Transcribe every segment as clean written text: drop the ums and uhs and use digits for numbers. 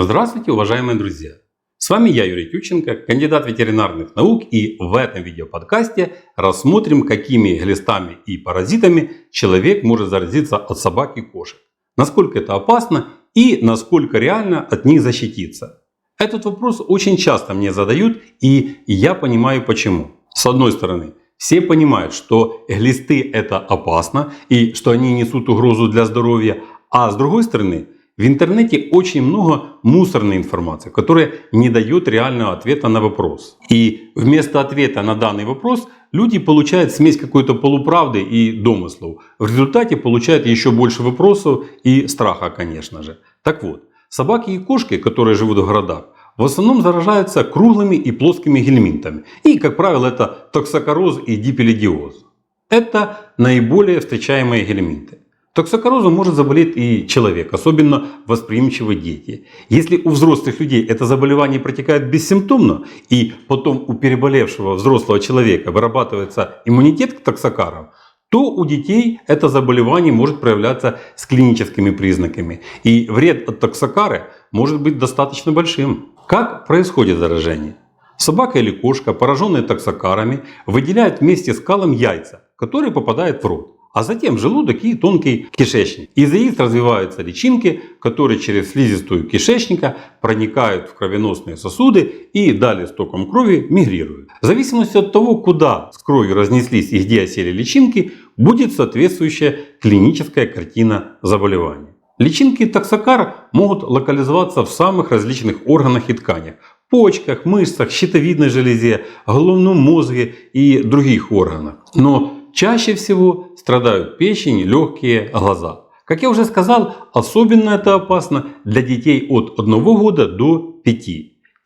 Здравствуйте, уважаемые друзья! С вами я, Юрий Тютченко, кандидат ветеринарных наук, и в этом видеоподкасте рассмотрим, какими глистами и паразитами человек может заразиться от собак и кошек, насколько это опасно и насколько реально от них защититься. Этот вопрос очень часто мне задают, и я понимаю почему. С одной стороны, все понимают, что глисты это опасно и что они несут угрозу для здоровья, а с другой стороны, в интернете очень много мусорной информации, которая не дает реального ответа на вопрос. И вместо ответа на данный вопрос люди получают смесь какой-то полуправды и домыслов. В результате получают еще больше вопросов и страха, конечно же. Так вот, собаки и кошки, которые живут в городах, в основном заражаются круглыми и плоскими гельминтами. И, как правило, это токсокороз и дипилидиоз. Это наиболее встречаемые гельминты. Токсокорозом может заболеть и человек, особенно восприимчивые дети. Если у взрослых людей это заболевание протекает бессимптомно, и потом у переболевшего взрослого человека вырабатывается иммунитет к токсокарам, то у детей это заболевание может проявляться с клиническими признаками. И вред от токсокары может быть достаточно большим. Как происходит заражение? Собака или кошка, пораженные токсокарами, выделяют вместе с калом яйца, которые попадают в рот. А затем в желудок и тонкий кишечник. Из яиц развиваются личинки, которые через слизистую кишечника проникают в кровеносные сосуды и далее с током крови мигрируют. В зависимости от того, куда с кровью разнеслись и где осели личинки, будет соответствующая клиническая картина заболевания. Личинки токсокар могут локализоваться в самых различных органах и тканях. Почках, мышцах, щитовидной железе, головном мозге и других органах. Но чаще всего страдают печень, легкие, глаза. Как я уже сказал, особенно это опасно для детей от 1 года до 5.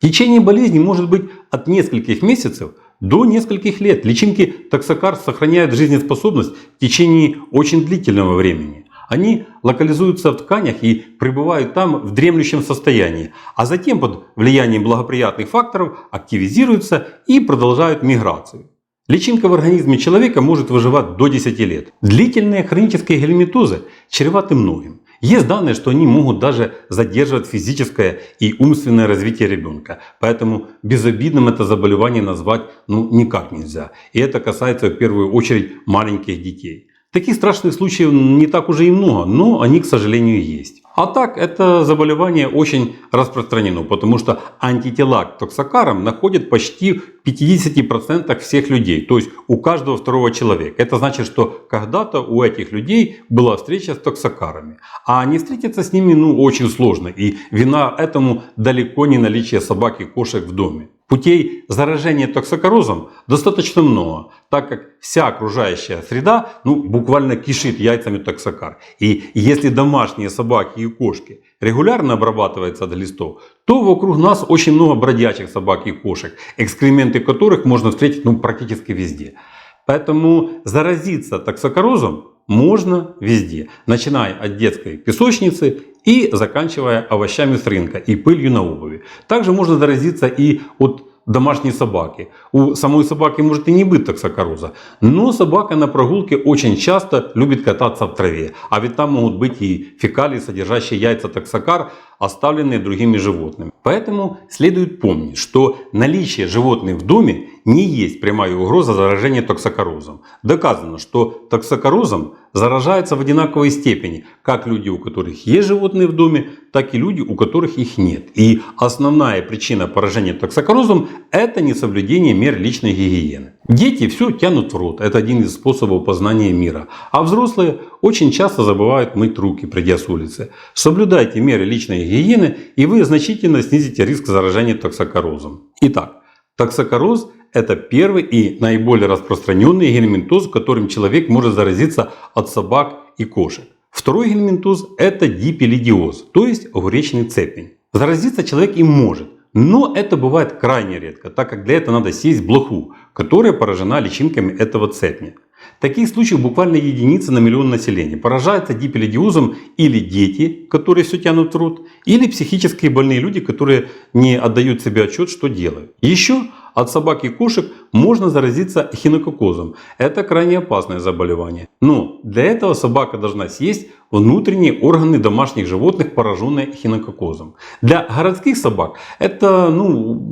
Течение болезни может быть от нескольких месяцев до нескольких лет. Личинки токсокар сохраняют жизнеспособность в течение очень длительного времени. Они локализуются в тканях и пребывают там в дремлющем состоянии, а затем под влиянием благоприятных факторов активизируются и продолжают миграцию. Личинка в организме человека может выживать до 10 лет. Длительные хронические гельминтозы чреваты многим. Есть данные, что они могут даже задерживать физическое и умственное развитие ребенка. Поэтому безобидным это заболевание назвать никак нельзя. И это касается в первую очередь маленьких детей. Таких страшных случаев не так уже и много, но они, к сожалению, есть. А так, это заболевание очень распространено, потому что антитела к токсокарам находят почти в 50% всех людей, то есть у каждого второго человека. Это значит, что когда-то у этих людей была встреча с токсокарами, а не встретиться с ними очень сложно, и вина этому далеко не наличие собак и кошек в доме. Путей заражения токсокорозом достаточно много, так как вся окружающая среда буквально кишит яйцами токсокар. И если домашние собаки и кошки регулярно обрабатываются от глистов, то вокруг нас очень много бродячих собак и кошек, экскременты которых можно встретить практически везде. Поэтому заразиться токсокорозом можно везде, начиная от детской песочницы и заканчивая овощами с рынка и пылью на обуви. Также можно заразиться и от домашней собаки. У самой собаки может и не быть токсокороза, но собака на прогулке очень часто любит кататься в траве. А ведь там могут быть и фекалии, содержащие яйца токсокар, оставленные другими животными. Поэтому следует помнить, что наличие животных в доме не есть прямая угроза заражения токсокорозом. Доказано, что токсокорозом заражаются в одинаковой степени как люди, у которых есть животные в доме, так и люди, у которых их нет. И основная причина поражения токсокорозом – это несоблюдение мер личной гигиены. Дети все тянут в рот, это один из способов познания мира. А взрослые очень часто забывают мыть руки, придя с улицы. Соблюдайте меры личной гигиены, и вы значительно снизите риск заражения токсокорозом. Итак, токсокороз – это первый и наиболее распространенный гельминтоз, которым человек может заразиться от собак и кошек. Второй гельминтоз – это дипилидиоз, то есть огуречный цепень. Заразиться человек им может, но это бывает крайне редко, так как для этого надо съесть блоху, которая поражена личинками этого цепня. Таких случаев буквально единицы на миллион населения. Поражаются дипилидиозом или дети, которые все тянут в рот, или психически больные люди, которые не отдают себе отчет, что делают. Еще От собак и кошек можно заразиться эхинококозом. Это крайне опасное заболевание. Но для этого собака должна съесть внутренние органы домашних животных, пораженные эхинококозом. Для городских собак это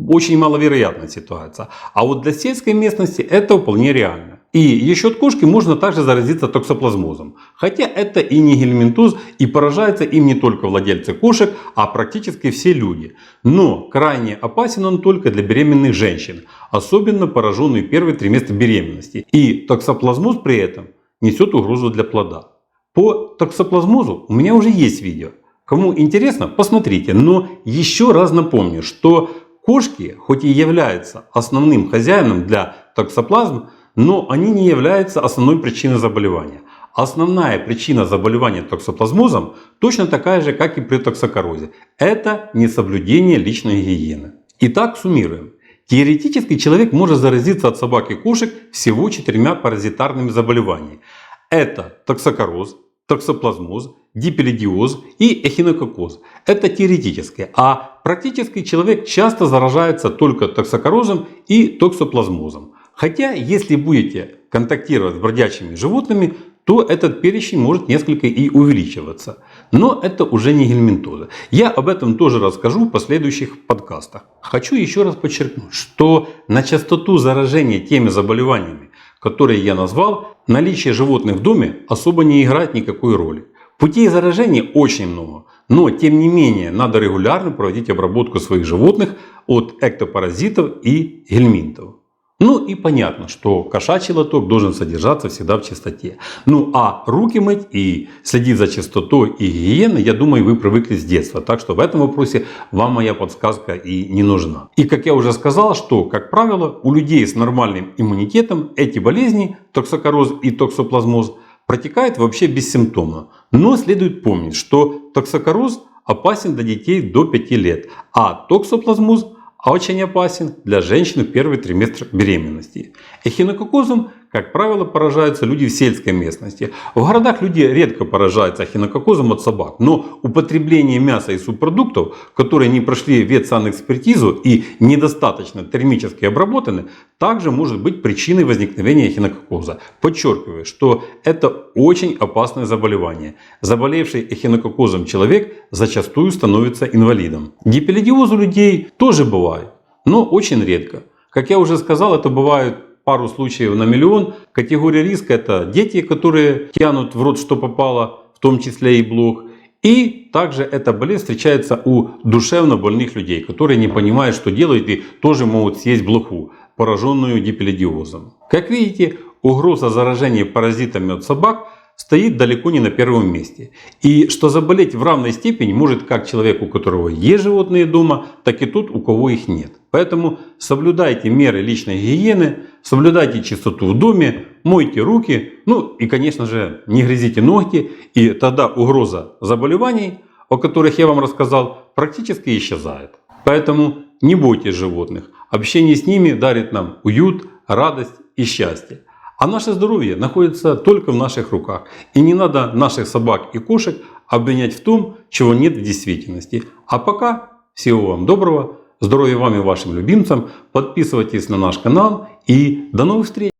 очень маловероятная ситуация. А вот для сельской местности это вполне реально. И еще от кошки можно также заразиться токсоплазмозом. Хотя это и не гельминтоз, и поражаются им не только владельцы кошек, а практически все люди. Но крайне опасен он только для беременных женщин, особенно пораженные первый триместр беременности. И токсоплазмоз при этом несет угрозу для плода. По токсоплазмозу у меня уже есть видео. Кому интересно, посмотрите. Но еще раз напомню, что кошки, хоть и являются основным хозяином для токсоплазм, но они не являются основной причиной заболевания. Основная причина заболевания токсоплазмозом точно такая же, как и при токсокорозе. Это несоблюдение личной гигиены. Итак, суммируем. Теоретически человек может заразиться от собак и кошек всего 4 паразитарными заболеваниями. Это токсокороз, токсоплазмоз, дипелидиоз и эхинококоз. Это теоретически. А практически человек часто заражается только токсокорозом и токсоплазмозом. Хотя, если будете контактировать с бродячими животными, то этот перечень может несколько и увеличиваться. Но это уже не гельминтоза. Я об этом тоже расскажу в последующих подкастах. Хочу еще раз подчеркнуть, что на частоту заражения теми заболеваниями, которые я назвал, наличие животных в доме особо не играет никакой роли. Путей заражения очень много. Но тем не менее надо регулярно проводить обработку своих животных от эктопаразитов и гельминтов. Ну и понятно, что кошачий лоток должен содержаться всегда в чистоте. Ну а руки мыть и следить за чистотой и гигиеной, я думаю, вы привыкли с детства. Так что в этом вопросе вам моя подсказка и не нужна. И как я уже сказал, что, как правило, у людей с нормальным иммунитетом эти болезни, токсокороз и токсоплазмоз, протекают вообще бессимптомно. Но следует помнить, что токсокороз опасен для детей до 5 лет, а токсоплазмоз очень опасен для женщин в первый триместр беременности. Эхинококозом, как правило, поражаются люди в сельской местности. В городах люди редко поражаются эхинококозом от собак. Но употребление мяса и субпродуктов, которые не прошли ветсанэкспертизу и недостаточно термически обработаны, также может быть причиной возникновения эхинококоза. Подчеркиваю, что это очень опасное заболевание. Заболевший эхинококозом человек зачастую становится инвалидом. Дипелидиоз у людей тоже бывает, но очень редко. Как я уже сказал, это бывает пару случаев на миллион. Категория риска — это дети, которые тянут в рот что попало, в том числе и блох. И также эта болезнь встречается у душевно больных людей, которые не понимают, что делают, и тоже могут съесть блоху, пораженную дипелидиозом. Как видите, угроза заражения паразитами от собак стоит далеко не на первом месте. И что заболеть в равной степени может как человек, у которого есть животные дома, так и тот, у кого их нет. Поэтому соблюдайте меры личной гигиены, соблюдайте чистоту в доме, мойте руки, ну и, конечно же, не грызите ногти. И тогда угроза заболеваний, о которых я вам рассказал, практически исчезает. Поэтому не бойтесь животных. Общение с ними дарит нам уют, радость и счастье. А наше здоровье находится только в наших руках. И не надо наших собак и кошек обвинять в том, чего нет в действительности. А пока всего вам доброго, здоровья вам и вашим любимцам. Подписывайтесь на наш канал и до новых встреч!